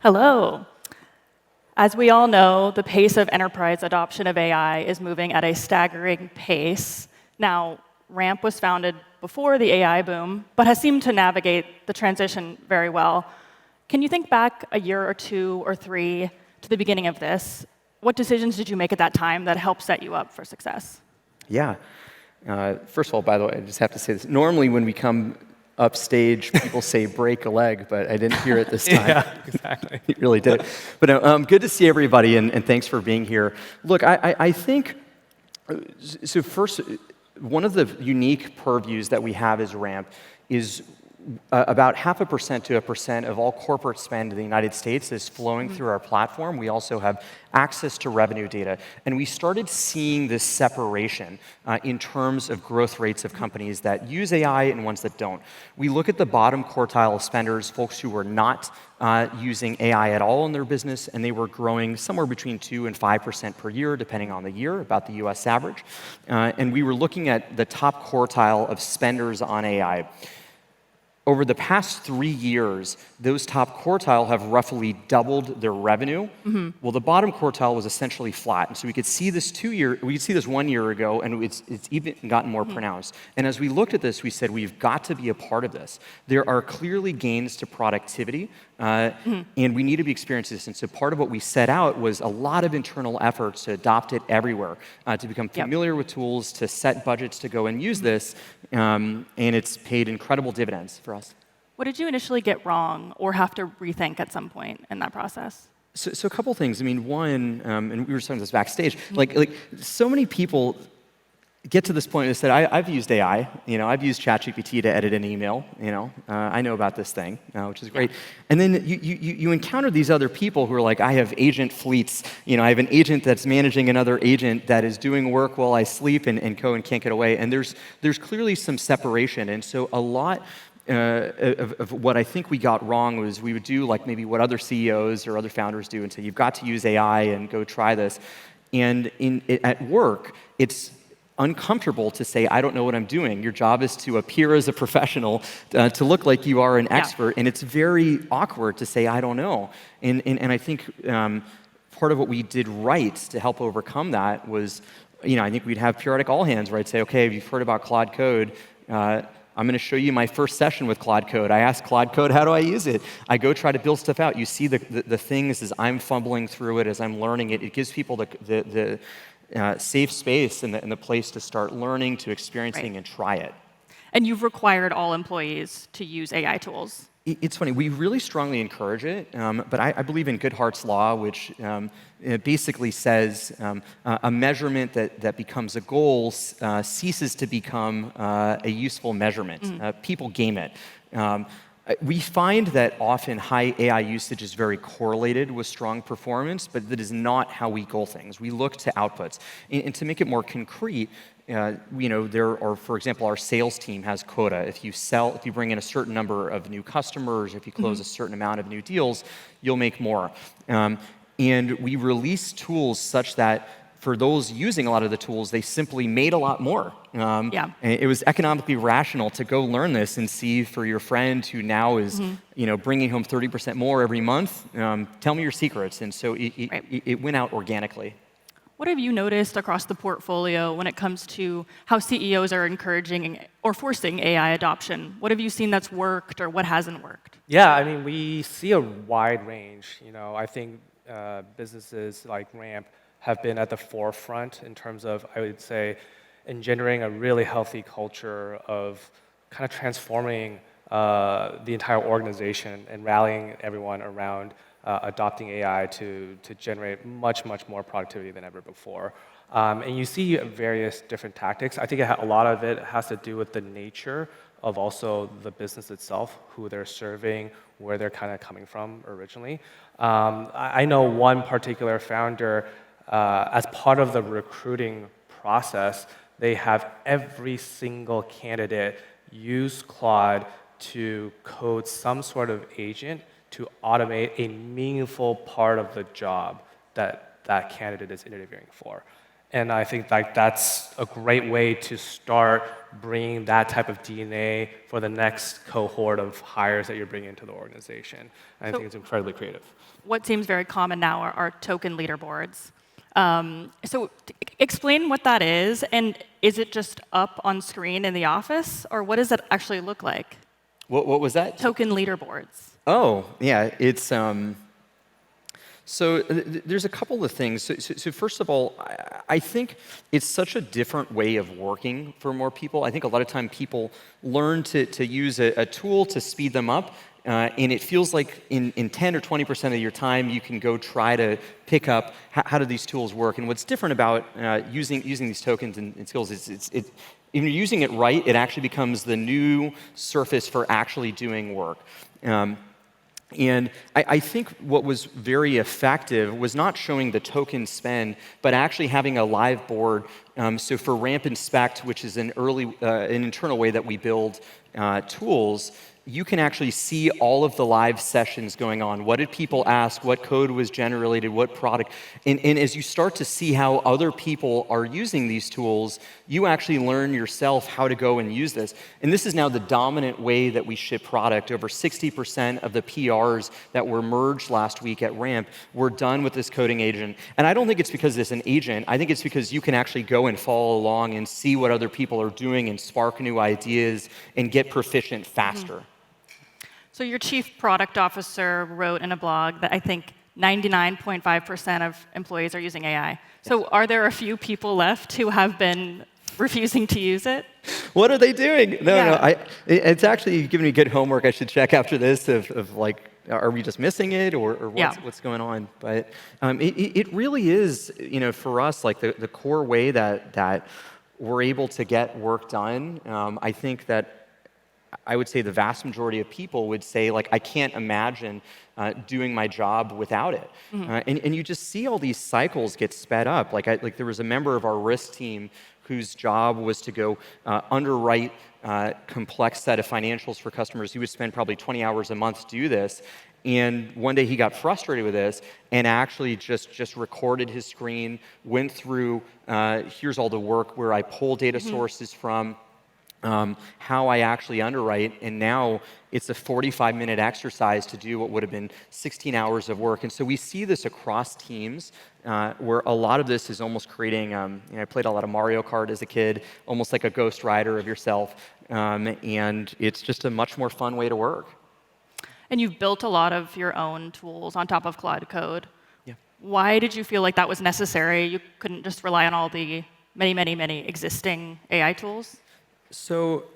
Hello. As we all know, the pace of enterprise adoption of AI is moving at a staggering pace. Now, Ramp was founded before the AI boom, but has seemed to navigate the transition very well. Can you think back a year or two or three to the beginning of this? What decisions did you make at that time that helped set you up for success? Yeah. First of all, by the way, I just have to say this. Normally, when we come upstage, people say break a leg, but I didn't hear it this time. Yeah, exactly. You really did. But good to see everybody, and thanks for being here. Look, I think, so first, one of the unique purviews that we have as Ramp is about 0.5% to 1% of all corporate spend in the United States is flowing through our platform. We also have access to revenue data. And we started seeing this separation in terms of growth rates of companies that use AI and ones that don't. We look at the bottom quartile of spenders, folks who were not using AI at all in their business, and they were growing somewhere between 2 and 5% per year, depending on the year, about the US average. And we were looking at the top quartile of spenders on AI. Over the past 3 years, those top quartile have roughly doubled their revenue. Well, the bottom quartile was essentially flat. And so we could see this 1 year ago, and it's even gotten more pronounced. And as we looked at this, we said, we've got to be a part of this. There are clearly gains to productivity, and we need to be experiencing this. And so part of what we set out was a lot of internal efforts to adopt it everywhere, to become familiar with tools, to set budgets to go and use this, and it's paid incredible dividends for us. What did you initially get wrong or have to rethink at some point in that process? So a couple things. I mean, one, and we were talking this backstage, like so many people get to this point and said, I've used AI, I've used ChatGPT to edit an email, I know about this thing, which is great. And then you encounter these other people who are like, I have agent fleets, I have an agent that's managing another agent that is doing work while I sleep and can't get away. And there's clearly some separation. And so a lot of what I think we got wrong was we would do like maybe what other CEOs or other founders do and say, you've got to use AI and go try this. And at work, it's uncomfortable to say, I don't know what I'm doing. Your job is to appear as a professional, to look like you are an expert, and it's very awkward to say, I don't know. And I think part of what we did right to help overcome that was, I think we'd have periodic all hands where I'd say, okay, you've heard about Claude Code. I'm going to show you my first session with Claude Code. I ask Claude Code, how do I use it? I go try to build stuff out. You see the things as I'm fumbling through it, as I'm learning it. It gives people the safe space and the place to start learning, to experiencing, and try it. And you've required all employees to use AI tools. It's funny, we really strongly encourage it, but I believe in Goodhart's law, which it basically says a measurement that becomes a goal ceases to become a useful measurement. People game it. We find that often high AI usage is very correlated with strong performance, but that is not how we goal things. We look to outputs. And to make it more concrete, there are, for example, our sales team has quota. If you bring in a certain number of new customers, if you close a certain amount of new deals, you'll make more. And we release tools such that for those using a lot of the tools, they simply made a lot more. And it was economically rational to go learn this and see for your friend who now is, bringing home 30% more every month. Tell me your secrets. And so it went out organically. What have you noticed across the portfolio when it comes to how CEOs are encouraging or forcing AI adoption? What have you seen that's worked or what hasn't worked? Yeah, I mean, we see a wide range. I think businesses like Ramp have been at the forefront in terms of, I would say, engendering a really healthy culture of kind of transforming the entire organization and rallying everyone around adopting AI to generate much more productivity than ever before. And you see various different tactics. I think a lot of it has to do with the nature of also the business itself, who they're serving, where they're kind of coming from originally. I know one particular founder, as part of the recruiting process, they have every single candidate use Claude to code some sort of agent to automate a meaningful part of the job that that candidate is interviewing for. And I think like that's a great way to start bringing that type of DNA for the next cohort of hires that you're bringing into the organization. And I think it's incredibly creative. What seems very common now are token leaderboards. So explain what that is, and is it just up on screen in the office, or what does it actually look like? What was that? Token leaderboards. Oh, yeah, it's so there's a couple of things. So first of all, I think it's such a different way of working for more people. I think a lot of time people learn to use a tool to speed them up, and it feels like in 10 or 20% of your time you can go try to pick up how do these tools work. And what's different about using these tokens and skills is if you're using it right, it actually becomes the new surface for actually doing work. And I think what was very effective was not showing the token spend, but actually having a live board. So for Ramp Inspect, which is an internal way that we build tools, you can actually see all of the live sessions going on. What did people ask? What code was generated? What product? And as you start to see how other people are using these tools, you actually learn yourself how to go and use this. And this is now the dominant way that we ship product. Over 60% of the PRs that were merged last week at Ramp were done with this coding agent. And I don't think it's because it's an agent. I think it's because you can actually go and follow along and see what other people are doing and spark new ideas and get proficient faster. So your chief product officer wrote in a blog that I think 99.5% of employees are using AI. So are there a few people left who have been refusing to use it? What are they doing? No. It's actually giving me good homework I should check after this of like, are we just missing it or what's going on? But it really is, for us, like the core way that we're able to get work done. I think that I would say the vast majority of people would say, like, I can't imagine doing my job without it. And you just see all these cycles get sped up. Like there was a member of our risk team whose job was to go underwrite complex set of financials for customers. He would spend probably 20 hours a month to do this. And one day he got frustrated with this and actually just recorded his screen, went through, here's all the work where I pull data sources from, how I actually underwrite, and now it's a 45-minute exercise to do what would have been 16 hours of work. And so we see this across teams where a lot of this is almost creating, I played a lot of Mario Kart as a kid, almost like a Ghost Rider of yourself, and it's just a much more fun way to work. And you've built a lot of your own tools on top of Cloud Code. Yeah. Why did you feel like that was necessary? You couldn't just rely on all the many existing AI tools? So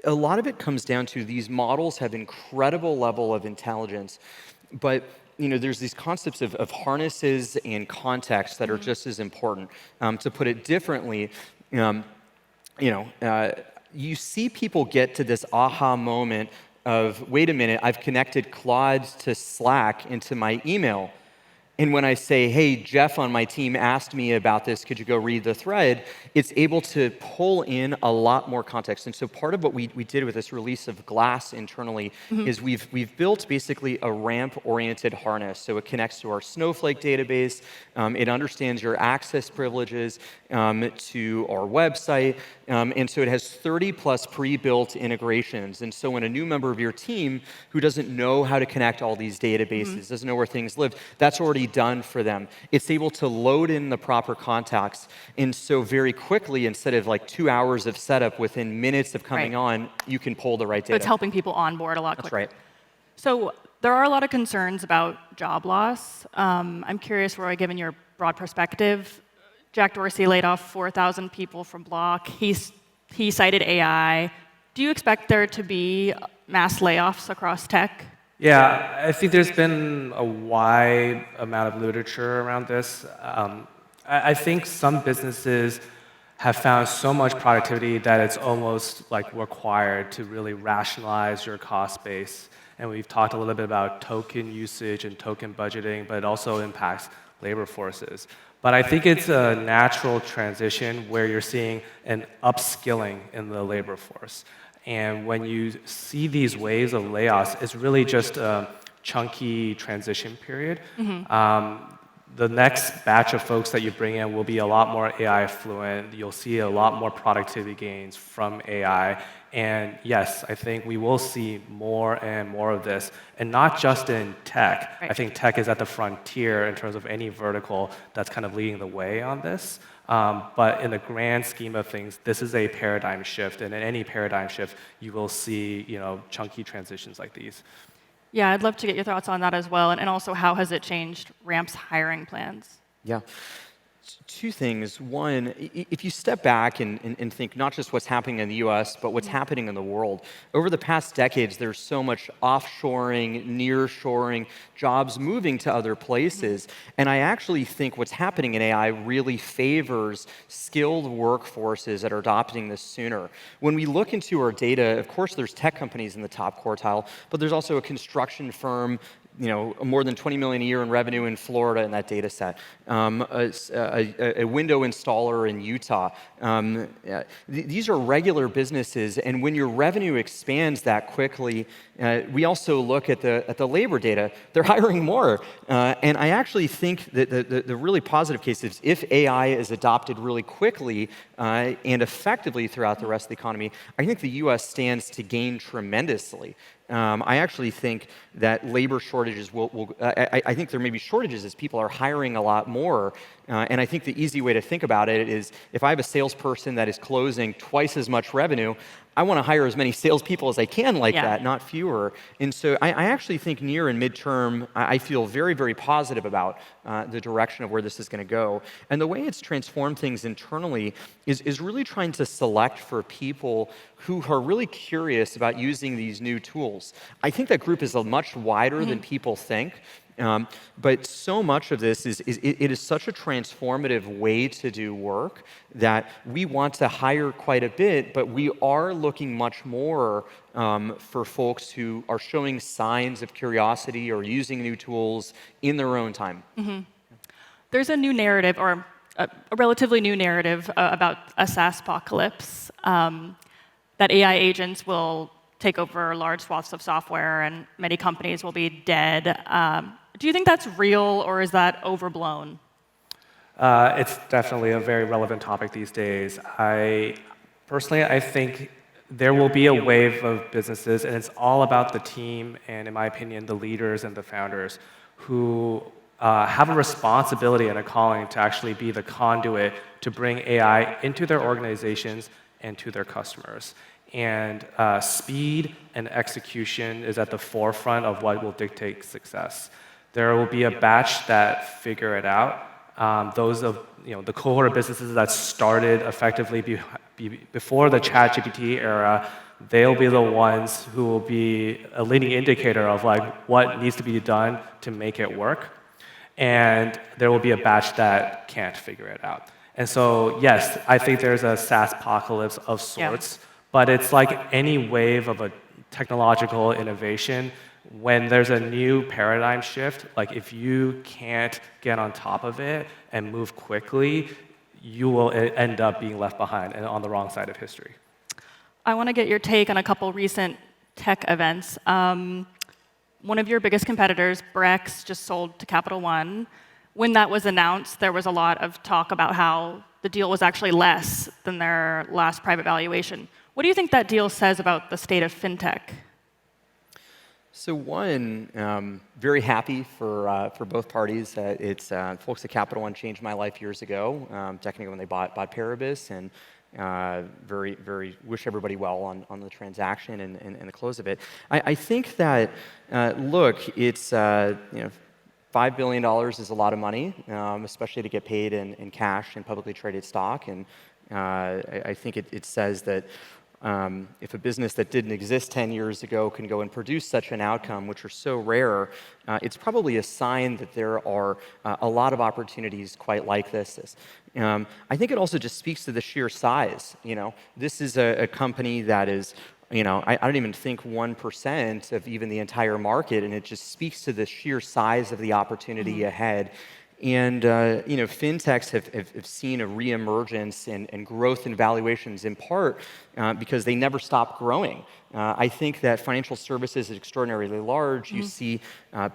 a lot of it comes down to these models have incredible level of intelligence, but there's these concepts of harnesses and context that are just as important. To put it differently, you see people get to this aha moment of, wait a minute, I've connected Claude to Slack into my email. And when I say, hey, Jeff on my team asked me about this, could you go read the thread? It's able to pull in a lot more context. And so part of what we did with this release of Glass internally is we've built basically a ramp-oriented harness. So it connects to our Snowflake database. It understands your access privileges to our website. And so it has 30+ pre-built integrations. And so when a new member of your team who doesn't know how to connect all these databases, doesn't know where things live, that's already done for them. It's able to load in the proper contacts. And so very quickly, instead of like 2 hours of setup, within minutes of coming on, you can pull the right data. So it's helping people onboard a lot quicker. That's right. So there are a lot of concerns about job loss. I'm curious, Roy, given your broad perspective, Jack Dorsey laid off 4,000 people from Block. He cited AI. Do you expect there to be mass layoffs across tech? Yeah, I think there's been a wide amount of literature around this. I think some businesses have found so much productivity that it's almost like required to really rationalize your cost base. And we've talked a little bit about token usage and token budgeting, but it also impacts labor forces. But I think it's a natural transition where you're seeing an upskilling in the labor force. And when you see these waves of layoffs, it's really just a chunky transition period. the next batch of folks that you bring in will be a lot more AI fluent. You'll see a lot more productivity gains from AI. And yes, I think we will see more and more of this. And not just in tech. Right. I think tech is at the frontier in terms of any vertical that's kind of leading the way on this. But in the grand scheme of things, this is a paradigm shift. And in any paradigm shift, you will see chunky transitions like these. Yeah, I'd love to get your thoughts on that as well, and also how has it changed Ramp's hiring plans? Yeah. Two things. One, if you step back and think not just what's happening in the US, but what's happening in the world, over the past decades, there's so much offshoring, nearshoring, jobs moving to other places. And I actually think what's happening in AI really favors skilled workforces that are adopting this sooner. When we look into our data, of course, there's tech companies in the top quartile, but there's also a construction firm, more than 20 million a year in revenue in Florida in that data set. A window installer in Utah. These are regular businesses, and when your revenue expands that quickly, we also look at the labor data. They're hiring more, and I actually think that the really positive case is if AI is adopted really quickly and effectively throughout the rest of the economy, I think the U.S. stands to gain tremendously. I actually think that labor shortages I think there may be shortages as people are hiring a lot more. And I think the easy way to think about it is if I have a salesperson that is closing twice as much revenue, I want to hire as many salespeople as I can like that, not fewer. And so I actually think near and midterm, I feel very, very positive about the direction of where this is going to go. And the way it's transformed things internally is really trying to select for people who are really curious about using these new tools. I think that group is much wider than people think. But so much of this it is such a transformative way to do work that we want to hire quite a bit, but we are looking much more for folks who are showing signs of curiosity or using new tools in their own time. There's a new narrative, or a relatively new narrative about a SaaS apocalypse, that AI agents will take over large swaths of software and many companies will be dead. Do you think that's real, or is that overblown? It's definitely a very relevant topic these days. Personally, I think there will be a wave of businesses, and it's all about the team and, in my opinion, the leaders and the founders who have a responsibility and a calling to actually be the conduit to bring AI into their organizations and to their customers. And speed and execution is at the forefront of what will dictate success. There will be a batch that figure it out. Those of the cohort of businesses that started effectively before the ChatGPT era, they'll be the ones who will be a leading indicator of what needs to be done to make it work. And there will be a batch that can't figure it out. And so, yes, I think there's a SaaS apocalypse of sorts. Yeah. But it's like any wave of a technological innovation. When there's a new paradigm shift, if you can't get on top of it and move quickly, you will end up being left behind and on the wrong side of history. I want to get your take on a couple recent tech events. One of your biggest competitors, Brex, just sold to Capital One. When that was announced, there was a lot of talk about how the deal was actually less than their last private valuation. What do you think that deal says about the state of fintech? So one, very happy for both parties. It's folks at Capital One changed my life years ago, technically when they bought Paribus, and very wish everybody well on the transaction and the close of it. I think that look, it's $5 billion is a lot of money, especially to get paid in cash and publicly traded stock, and I think it says that. If a business that didn't exist 10 years ago can go and produce such an outcome, which are so rare, it's probably a sign that there are a lot of opportunities quite like this. I think it also just speaks to the sheer size. This is a company that is, I don't even think 1% of even the entire market, and it just speaks to the sheer size of the opportunity ahead. And fintechs have seen a reemergence and growth in valuations in part because they never stop growing. I think that financial services is extraordinarily large. You see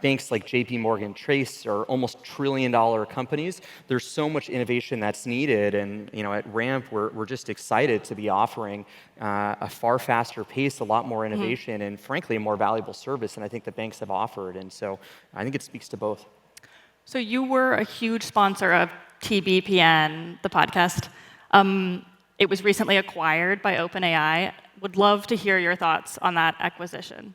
banks like JP Morgan Chase are almost trillion-dollar companies. There's so much innovation that's needed, and at Ramp, we're just excited to be offering a far faster pace, a lot more innovation, and frankly, a more valuable service than I think the banks have offered. And so I think it speaks to both. So you were a huge sponsor of TBPN, the podcast. It was recently acquired by OpenAI. Would love to hear your thoughts on that acquisition.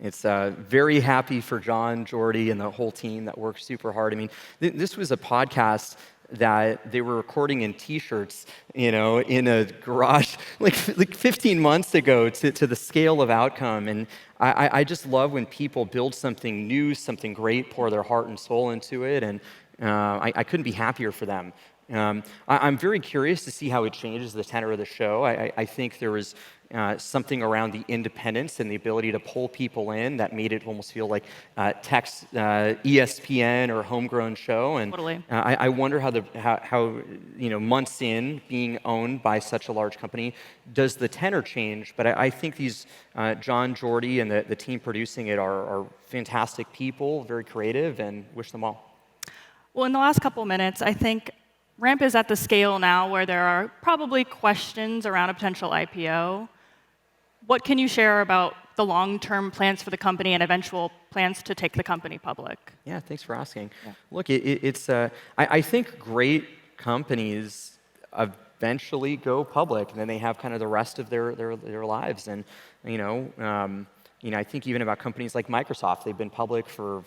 It's very happy for John, Jordy, and the whole team that worked super hard. I mean, this was a podcast that they were recording in T-shirts, in a garage like 15 months ago to the scale of outcome. And I just love when people build something new, something great, pour their heart and soul into it, and I couldn't be happier for them. I'm very curious to see how it changes the tenor of the show. I think there was something around the independence and the ability to pull people in that made it almost feel like tech's ESPN or homegrown show. And Totally. I wonder how months in being owned by such a large company, does the tenor change? But I think these John, Jordy, and the team producing it are fantastic people, very creative, and wish them well. Well, in the last couple of minutes, I think Ramp is at the scale now where there are probably questions around a potential IPO. What can you share about the long-term plans for the company and eventual plans to take the company public? Yeah, thanks for asking. Yeah. Look, I think great companies eventually go public, and then they have kind of the rest of their lives. And I think even about companies like Microsoft, they've been public for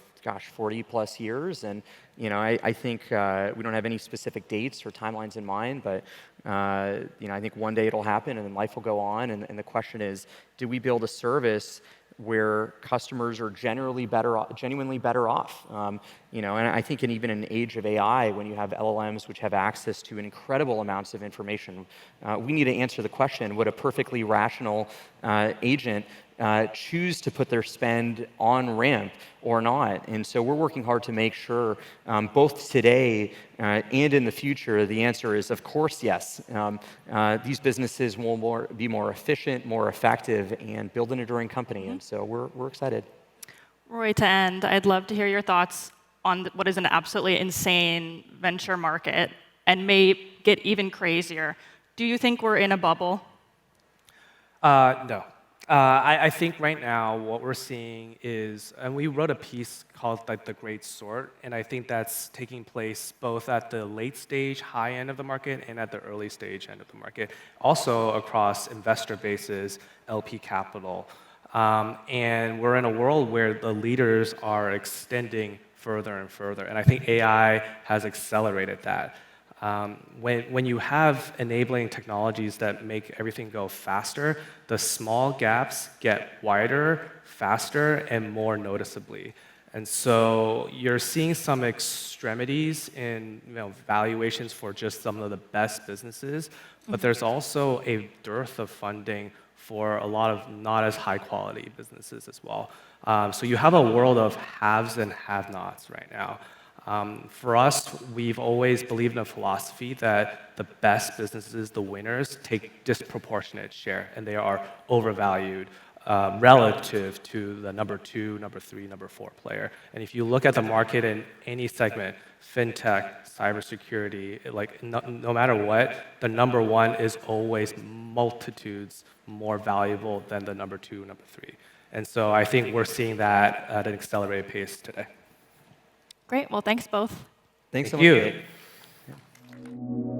40 plus years, and I think we don't have any specific dates or timelines in mind, but I think one day it'll happen, and then life will go on. And the question is, do we build a service where customers are genuinely better off? And I think even in an age of AI, when you have LLMs which have access to incredible amounts of information, we need to answer the question: would a perfectly rational agent choose to put their spend on Ramp or not? And so we're working hard to make sure, both today and in the future, the answer is, of course, yes. These businesses will be more efficient, more effective, and build an enduring company. And so we're excited. Roy, to end, I'd love to hear your thoughts on what is an absolutely insane venture market and may get even crazier. Do you think we're in a bubble? No. I think right now what we're seeing is, and we wrote a piece called The Great Sort, and I think that's taking place both at the late stage, high end of the market, and at the early stage end of the market, also across investor bases, LP capital. And we're in a world where the leaders are extending further and further, and I think AI has accelerated that. When you have enabling technologies that make everything go faster, the small gaps get wider, faster, and more noticeably. And so you're seeing some extremities in valuations for just some of the best businesses, but there's also a dearth of funding for a lot of not as high quality businesses as well. So you have a world of haves and have-nots right now. For us, we've always believed in a philosophy that the best businesses, the winners, take disproportionate share, and they are overvalued relative to the number 2, number 3, number 4 player. And if you look at the market in any segment, fintech, cybersecurity, no matter what, the number 1 is always multitudes more valuable than the number 2, number 3. And so I think we're seeing that at an accelerated pace today. Great. Well, thanks both. Thanks so much. Thank you.